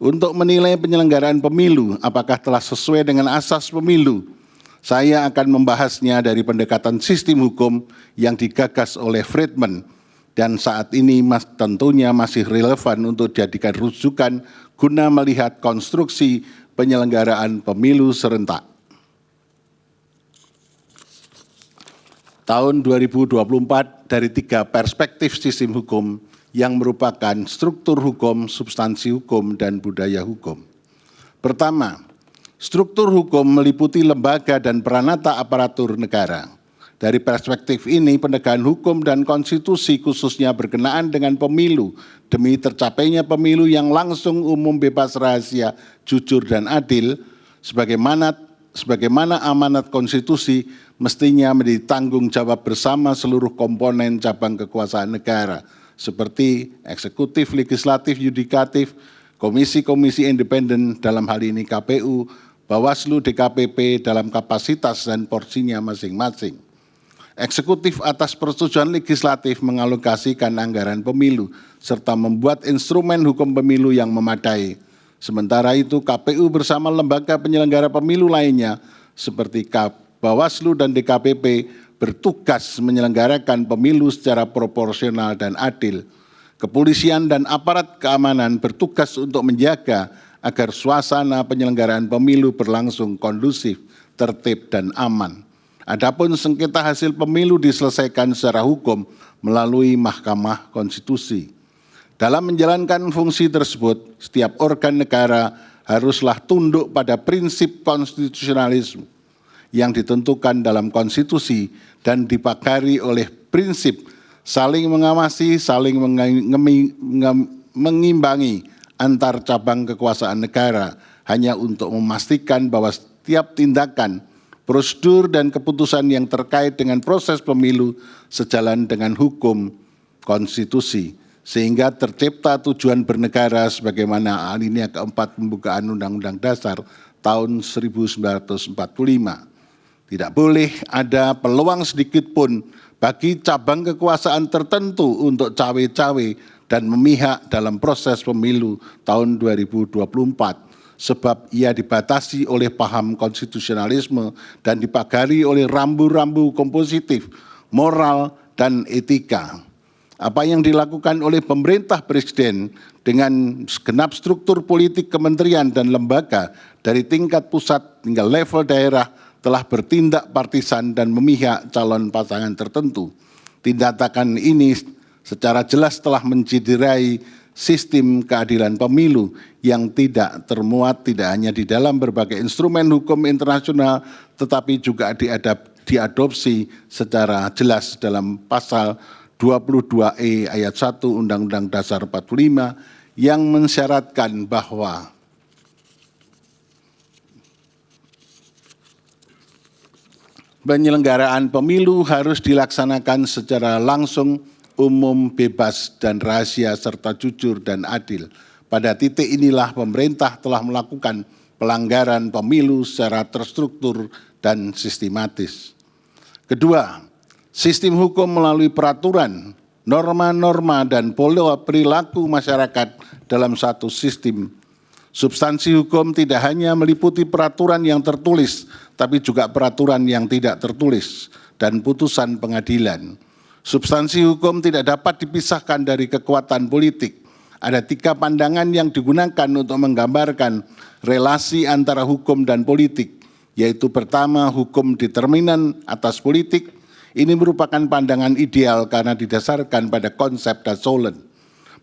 Untuk menilai penyelenggaraan pemilu, apakah telah sesuai dengan asas pemilu, saya akan membahasnya dari pendekatan sistem hukum yang digagas oleh Friedman dan saat ini tentunya masih relevan untuk dijadikan rujukan guna melihat konstruksi penyelenggaraan pemilu serentak. Tahun 2024 dari 3 perspektif sistem hukum yang merupakan struktur hukum, substansi hukum, dan budaya hukum. Pertama, struktur hukum meliputi lembaga dan peranata aparatur negara. Dari perspektif ini, penegakan hukum dan konstitusi khususnya berkenaan dengan pemilu demi tercapainya pemilu yang langsung, umum, bebas, rahasia, jujur, dan adil, sebagaimana amanat konstitusi mestinya menjadi tanggung jawab bersama seluruh komponen cabang kekuasaan negara, seperti eksekutif, legislatif, yudikatif, komisi-komisi independen dalam hal ini KPU, Bawaslu, DKPP dalam kapasitas dan porsinya masing-masing. Eksekutif atas persetujuan legislatif mengalokasikan anggaran pemilu serta membuat instrumen hukum pemilu yang memadai. Sementara itu KPU bersama lembaga penyelenggara pemilu lainnya seperti Bawaslu dan DKPP bertugas menyelenggarakan pemilu secara proporsional dan adil. Kepolisian dan aparat keamanan bertugas untuk menjaga agar suasana penyelenggaraan pemilu berlangsung kondusif, tertib, dan aman. Adapun sengketa hasil pemilu diselesaikan secara hukum melalui Mahkamah Konstitusi. Dalam menjalankan fungsi tersebut, setiap organ negara haruslah tunduk pada prinsip konstitusionalisme yang ditentukan dalam konstitusi dan dipagari oleh prinsip saling mengawasi, saling mengimbangi antar cabang kekuasaan negara hanya untuk memastikan bahwa setiap tindakan, prosedur, dan keputusan yang terkait dengan proses pemilu sejalan dengan hukum konstitusi, sehingga tercipta tujuan bernegara sebagaimana alinea keempat pembukaan Undang-Undang Dasar tahun 1945. Tidak boleh ada peluang sedikit pun bagi cabang kekuasaan tertentu untuk cawe-cawe dan memihak dalam proses pemilu tahun 2024, sebab ia dibatasi oleh paham konstitusionalisme dan dipagari oleh rambu-rambu kompositif, moral, dan etika. Apa yang dilakukan oleh pemerintah presiden dengan segenap struktur politik kementerian dan lembaga dari tingkat pusat hingga level daerah telah bertindak partisan dan memihak calon pasangan tertentu. Tindakan ini secara jelas telah menciderai sistem keadilan pemilu yang tidak termuat tidak hanya di dalam berbagai instrumen hukum internasional, tetapi juga diadopsi secara jelas dalam pasal 22E ayat 1 Undang-Undang Dasar 45 yang mensyaratkan bahwa penyelenggaraan pemilu harus dilaksanakan secara langsung, umum, bebas, dan rahasia, serta jujur dan adil. Pada titik inilah pemerintah telah melakukan pelanggaran pemilu secara terstruktur dan sistematis. Kedua, sistem hukum melalui peraturan, norma-norma, dan pola perilaku masyarakat dalam satu sistem. Substansi hukum tidak hanya meliputi peraturan yang tertulis, tapi juga peraturan yang tidak tertulis dan putusan pengadilan. Substansi hukum tidak dapat dipisahkan dari kekuatan politik. Ada 3 pandangan yang digunakan untuk menggambarkan relasi antara hukum dan politik, yaitu pertama, hukum determinan atas politik. Ini merupakan pandangan ideal karena didasarkan pada konsep Dassollen.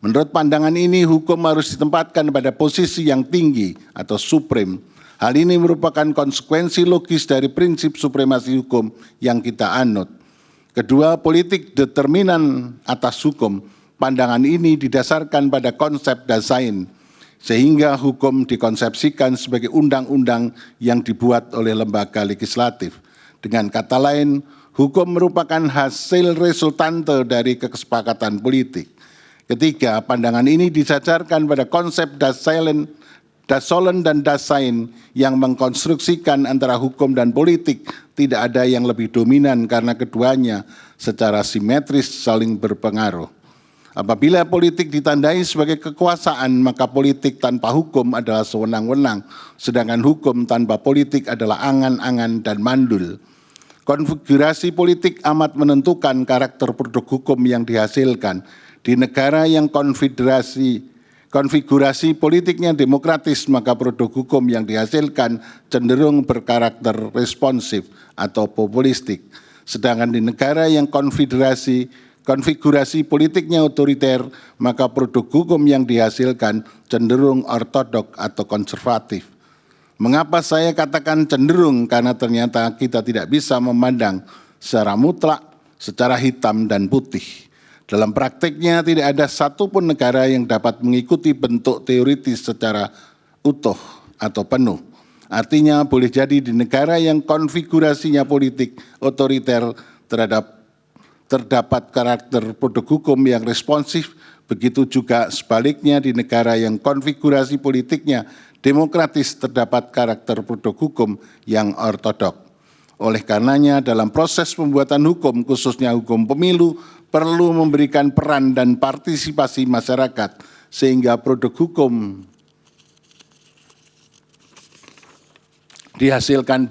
Menurut pandangan ini, hukum harus ditempatkan pada posisi yang tinggi atau supreme. Hal ini merupakan konsekuensi logis dari prinsip supremasi hukum yang kita anut. Kedua, politik determinan atas hukum. Pandangan ini didasarkan pada konsep Dasein, sehingga hukum dikonsepsikan sebagai undang-undang yang dibuat oleh lembaga legislatif. Dengan kata lain, hukum merupakan hasil resultante dari kesepakatan politik. Ketiga, pandangan ini disajarkan pada konsep Dassollen dan Dasein yang mengkonstruksikan antara hukum dan politik tidak ada yang lebih dominan karena keduanya secara simetris saling berpengaruh. Apabila politik ditandai sebagai kekuasaan, maka politik tanpa hukum adalah sewenang-wenang, sedangkan hukum tanpa politik adalah angan-angan dan mandul. Konfigurasi politik amat menentukan karakter produk hukum yang dihasilkan. Di negara yang konfigurasi politiknya demokratis, maka produk hukum yang dihasilkan cenderung berkarakter responsif atau populistik. Sedangkan di negara yang konfigurasi politiknya otoriter, maka produk hukum yang dihasilkan cenderung ortodok atau konservatif. Mengapa saya katakan cenderung? Karena ternyata kita tidak bisa memandang secara mutlak, secara hitam dan putih. Dalam prakteknya tidak ada satupun negara yang dapat mengikuti bentuk teoritis secara utuh atau penuh. Artinya boleh jadi di negara yang konfigurasinya politik otoriter terdapat karakter produk hukum yang responsif, begitu juga sebaliknya di negara yang konfigurasi politiknya demokratis terdapat karakter produk hukum yang ortodok. Oleh karenanya dalam proses pembuatan hukum, khususnya hukum pemilu, perlu memberikan peran dan partisipasi masyarakat sehingga produk hukum dihasilkan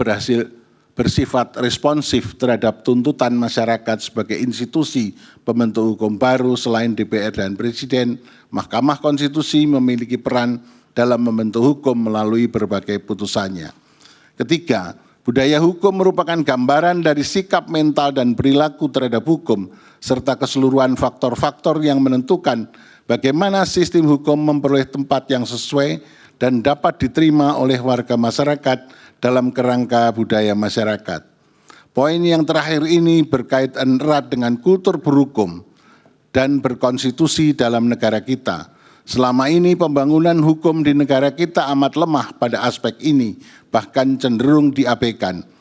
bersifat responsif terhadap tuntutan masyarakat sebagai institusi pembentuk hukum baru. Selain DPR dan Presiden, Mahkamah Konstitusi memiliki peran dalam membentuk hukum melalui berbagai putusannya. Ketiga, budaya hukum merupakan gambaran dari sikap mental dan perilaku terhadap hukum, serta keseluruhan faktor-faktor yang menentukan bagaimana sistem hukum memperoleh tempat yang sesuai dan dapat diterima oleh warga masyarakat dalam kerangka budaya masyarakat. Poin yang terakhir ini berkaitan erat dengan kultur berhukum dan berkonstitusi dalam negara kita. Selama ini pembangunan hukum di negara kita amat lemah pada aspek ini, bahkan cenderung diabaikan.